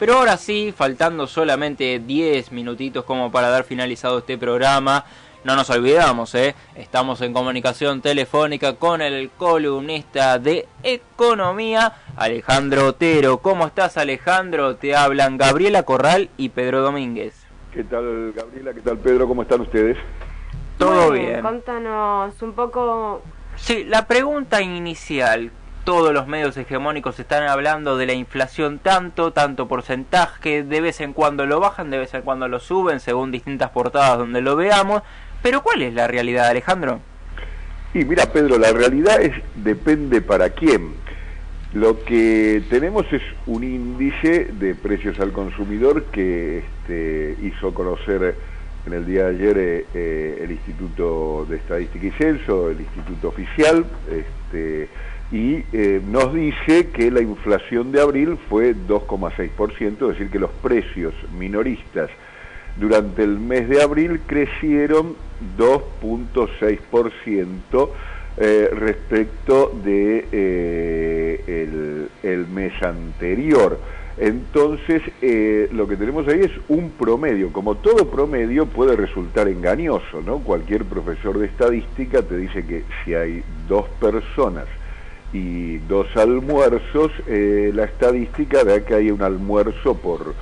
Pero ahora sí, faltando solamente 10 minutitos como para dar finalizado este programa, no nos olvidamos, estamos en comunicación telefónica con el columnista de Economía, Alejandro Otero. ¿Cómo estás, Alejandro? Te hablan Gabriela Corral y Pedro Domínguez. ¿Qué tal, Gabriela? ¿Qué tal, Pedro? ¿Cómo están ustedes? Todo bien. Contanos un poco. Sí, la pregunta inicial. Todos los medios hegemónicos están hablando de la inflación tanto porcentaje, de vez en cuando lo bajan, de vez en cuando lo suben, según distintas portadas donde lo veamos. Pero ¿cuál es la realidad, Alejandro? Y mira, Pedro, la realidad depende para quién. Lo que tenemos es un índice de precios al consumidor que hizo conocer en el día de ayer el Instituto de Estadística y Censo, el Instituto Oficial, y nos dice que la inflación de abril fue 2,6%, es decir, que los precios minoristas durante el mes de abril crecieron 2,6% respecto de el mes anterior. Entonces, lo que tenemos ahí es un promedio. Como todo promedio puede resultar engañoso, ¿no? Cualquier profesor de estadística te dice que si hay 2 personas y 2 almuerzos, la estadística da que hay un almuerzo por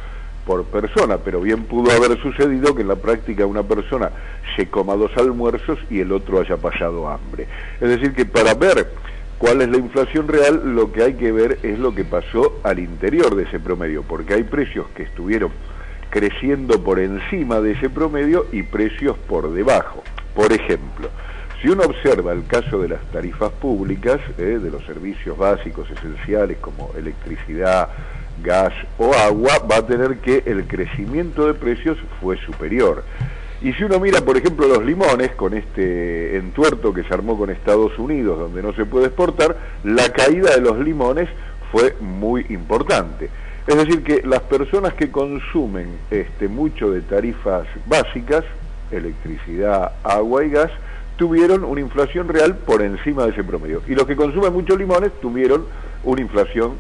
persona, pero bien pudo haber sucedido que en la práctica una persona se coma 2 almuerzos y el otro haya pasado hambre. Es decir, que para ver cuál es la inflación real, lo que hay que ver es lo que pasó al interior de ese promedio, porque hay precios que estuvieron creciendo por encima de ese promedio y precios por debajo. Por ejemplo, si uno observa el caso de las tarifas públicas, de los servicios básicos esenciales como electricidad, gas o agua, va a tener que el crecimiento de precios fue superior. Y si uno mira, por ejemplo, los limones, con este entuerto que se armó con Estados Unidos, donde no se puede exportar, la caída de los limones fue muy importante. Es decir, que las personas que consumen mucho de tarifas básicas, electricidad, agua y gas, tuvieron una inflación real por encima de ese promedio. Y los que consumen muchos limones tuvieron una inflación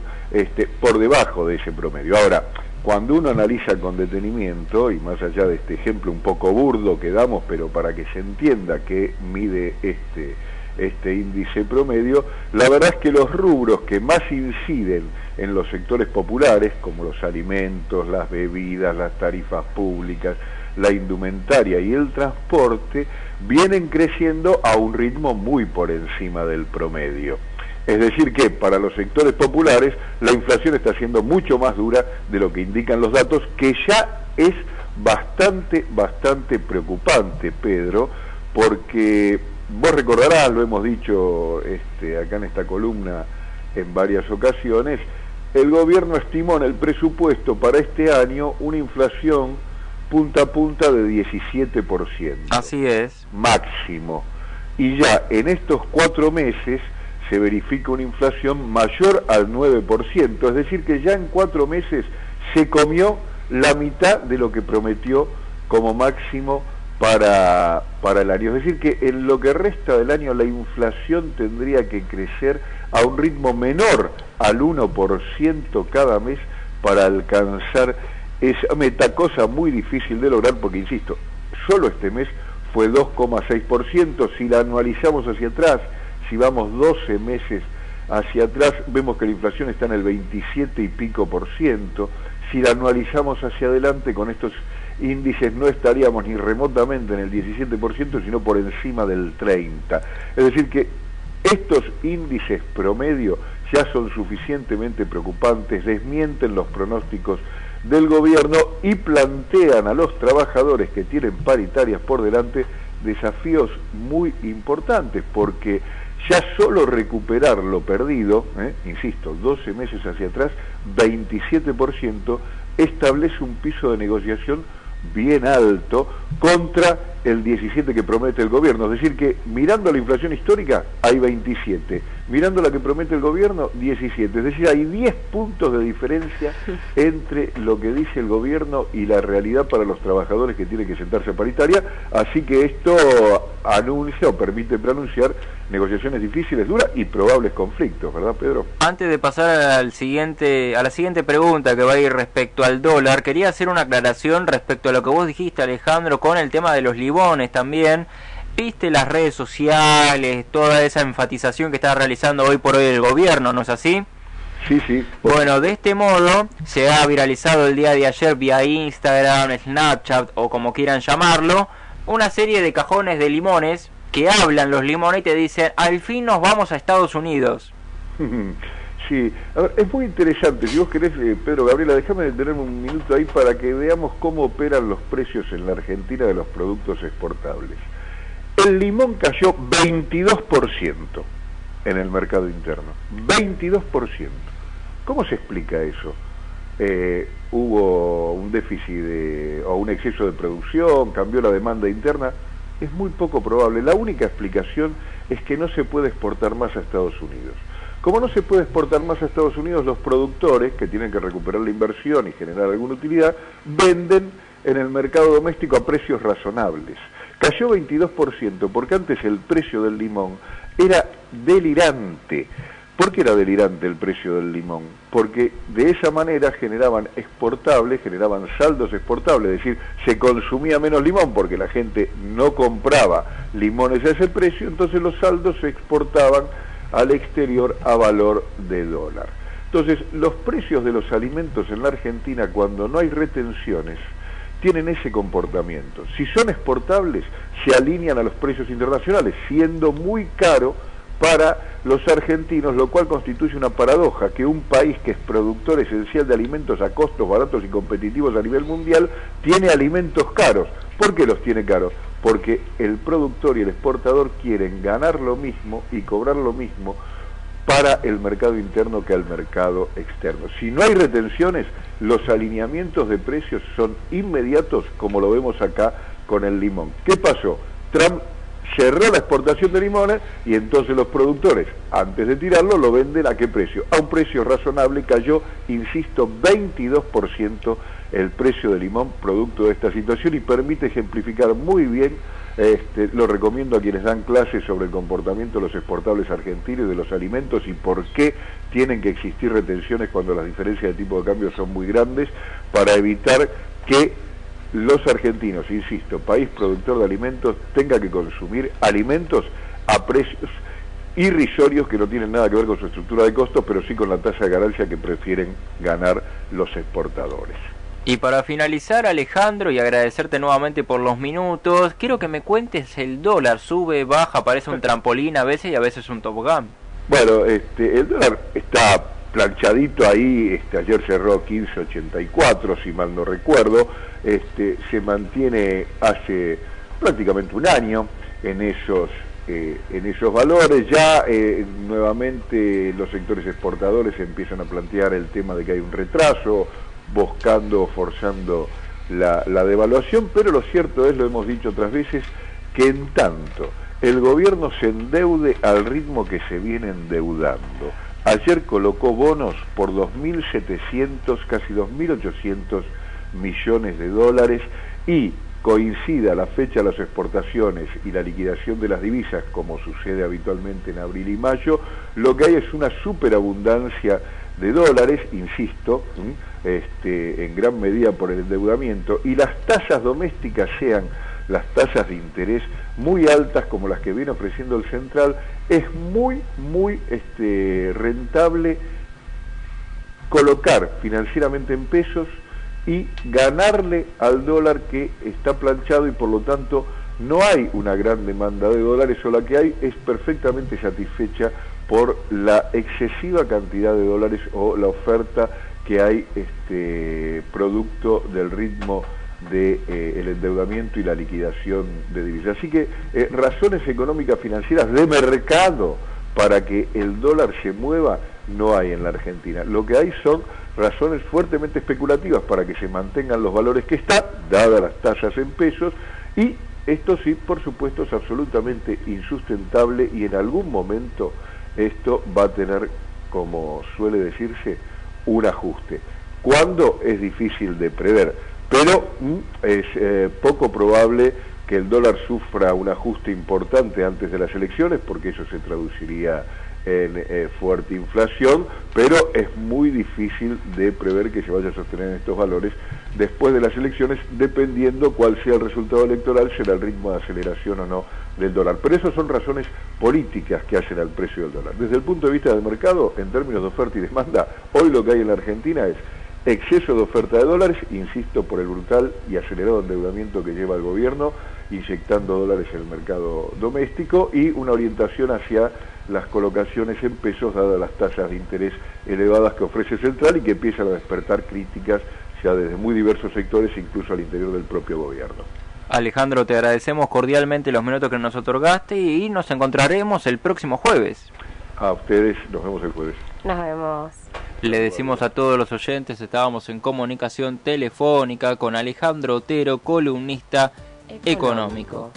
por debajo de ese promedio. Ahora, cuando uno analiza con detenimiento, y más allá de este ejemplo un poco burdo que damos, pero para que se entienda qué mide este índice promedio, la verdad es que los rubros que más inciden en los sectores populares, como los alimentos, las bebidas, las tarifas públicas, la indumentaria y el transporte, vienen creciendo a un ritmo muy por encima del promedio. Es decir que para los sectores populares la inflación está siendo mucho más dura de lo que indican los datos, que ya es bastante preocupante, Pedro, porque vos recordarás, lo hemos dicho acá en esta columna en varias ocasiones, el gobierno estimó en el presupuesto para este año una inflación punta a punta de 17%. Así es. Máximo. Y ya en estos 4 meses se verifica una inflación mayor al 9%, es decir que ya en 4 meses se comió la mitad de lo que prometió como máximo para el año. Es decir que en lo que resta del año la inflación tendría que crecer a un ritmo menor al 1% cada mes para alcanzar esa meta, cosa muy difícil de lograr porque, insisto, solo este mes fue 2,6%, si la anualizamos hacia atrás, si vamos 12 meses hacia atrás, vemos que la inflación está en el 27 y pico por ciento. Si la anualizamos hacia adelante, con estos índices no estaríamos ni remotamente en el 17%, sino por encima del 30%. Es decir que estos índices promedio ya son suficientemente preocupantes, desmienten los pronósticos del gobierno y plantean a los trabajadores que tienen paritarias por delante desafíos muy importantes, porque ya solo recuperar lo perdido, insisto, 12 meses hacia atrás, 27%, establece un piso de negociación bien alto contra el 17 que promete el gobierno, es decir que mirando la inflación histórica hay 27, mirando la que promete el gobierno 17, es decir hay 10 puntos de diferencia entre lo que dice el gobierno y la realidad para los trabajadores que tienen que sentarse a paritaria, así que esto anuncia o permite preanunciar negociaciones difíciles, duras y probables conflictos, ¿verdad, Pedro? Antes de pasar a la siguiente pregunta que va a ir respecto al dólar, quería hacer una aclaración respecto a lo que vos dijiste, Alejandro, con el tema de los limones también. Viste las redes sociales, toda esa enfatización que está realizando hoy por hoy el gobierno, ¿no es así? Sí, sí. Bueno, de este modo se ha viralizado el día de ayer vía Instagram, Snapchat o como quieran llamarlo, una serie de cajones de limones que hablan los limones y te dicen, al fin nos vamos a Estados Unidos. Sí, a ver, es muy interesante, si vos querés, Pedro, Gabriela, déjame detenerme un minuto ahí para que veamos cómo operan los precios en la Argentina de los productos exportables. El limón cayó 22% en el mercado interno, 22%. ¿Cómo se explica eso? ¿Hubo un déficit o un exceso de producción? ¿Cambió la demanda interna? Es muy poco probable. La única explicación es que no se puede exportar más a Estados Unidos. Como no se puede exportar más a Estados Unidos, los productores, que tienen que recuperar la inversión y generar alguna utilidad, venden en el mercado doméstico a precios razonables. Cayó 22% porque antes el precio del limón era delirante. ¿Por qué era delirante el precio del limón? Porque de esa manera generaban saldos exportables, es decir, se consumía menos limón porque la gente no compraba limones a ese precio, entonces los saldos se exportaban al exterior a valor de dólar. Entonces, los precios de los alimentos en la Argentina, cuando no hay retenciones, tienen ese comportamiento. Si son exportables, se alinean a los precios internacionales, siendo muy caro para los argentinos, lo cual constituye una paradoja, que un país que es productor esencial de alimentos a costos baratos y competitivos a nivel mundial, tiene alimentos caros. ¿Por qué los tiene caros? Porque el productor y el exportador quieren ganar lo mismo y cobrar lo mismo para el mercado interno que al mercado externo. Si no hay retenciones, los alineamientos de precios son inmediatos, como lo vemos acá con el limón. ¿Qué pasó? Trump cerró la exportación de limones y entonces los productores, antes de tirarlo, lo venden ¿a qué precio? A un precio razonable. Cayó, insisto, 22% el precio del limón producto de esta situación y permite ejemplificar muy bien, lo recomiendo a quienes dan clases sobre el comportamiento de los exportables argentinos y de los alimentos y por qué tienen que existir retenciones cuando las diferencias de tipo de cambio son muy grandes, para evitar que los argentinos, insisto, país productor de alimentos, tenga que consumir alimentos a precios irrisorios que no tienen nada que ver con su estructura de costos, pero sí con la tasa de ganancia que prefieren ganar los exportadores. Y para finalizar, Alejandro, y agradecerte nuevamente por los minutos, quiero que me cuentes el dólar, sube, baja, parece un trampolín a veces y a veces un tobogán. Bueno, el dólar está planchadito ahí, ayer cerró 15.84, si mal no recuerdo, se mantiene hace prácticamente un año en esos valores. Ya nuevamente los sectores exportadores empiezan a plantear el tema de que hay un retraso, forzando la devaluación, pero lo cierto es, lo hemos dicho otras veces, que en tanto el gobierno se endeude al ritmo que se viene endeudando. Ayer colocó bonos por 2.700, casi 2.800 millones de dólares y coincida la fecha de las exportaciones y la liquidación de las divisas, como sucede habitualmente en abril y mayo, lo que hay es una superabundancia de dólares, insisto, en gran medida por el endeudamiento, y las tasas domésticas sean las tasas de interés muy altas como las que viene ofreciendo el Central, es muy rentable colocar financieramente en pesos y ganarle al dólar, que está planchado y por lo tanto no hay una gran demanda de dólares, o la que hay es perfectamente satisfecha por la excesiva cantidad de dólares o la oferta que hay producto del ritmo de el endeudamiento y la liquidación de divisas. Así que razones económicas financieras de mercado para que el dólar se mueva no hay en la Argentina. Lo que hay son razones fuertemente especulativas para que se mantengan los valores que están, dadas las tasas en pesos, y Esto sí, por supuesto, es absolutamente insustentable y en algún momento esto va a tener, como suele decirse, un ajuste. ¿Cuándo? Es difícil de prever, pero es poco probable que el dólar sufra un ajuste importante antes de las elecciones, porque eso se traduciría en fuerte inflación, pero es muy difícil de prever que se vaya a sostener en estos valores después de las elecciones, dependiendo cuál sea el resultado electoral, será el ritmo de aceleración o no del dólar. Pero esas son razones políticas que hacen al precio del dólar. Desde el punto de vista del mercado, en términos de oferta y demanda, hoy lo que hay en la Argentina es exceso de oferta de dólares, insisto, por el brutal y acelerado endeudamiento que lleva el gobierno, inyectando dólares en el mercado doméstico, y una orientación hacia las colocaciones en pesos, dadas las tasas de interés elevadas que ofrece Central y que empiezan a despertar críticas ya desde muy diversos sectores, incluso al interior del propio gobierno. Alejandro, te agradecemos cordialmente los minutos que nos otorgaste y nos encontraremos el próximo jueves. A ustedes, nos vemos el jueves. Nos vemos. Le decimos a todos los oyentes, estábamos en comunicación telefónica con Alejandro Otero, columnista económico.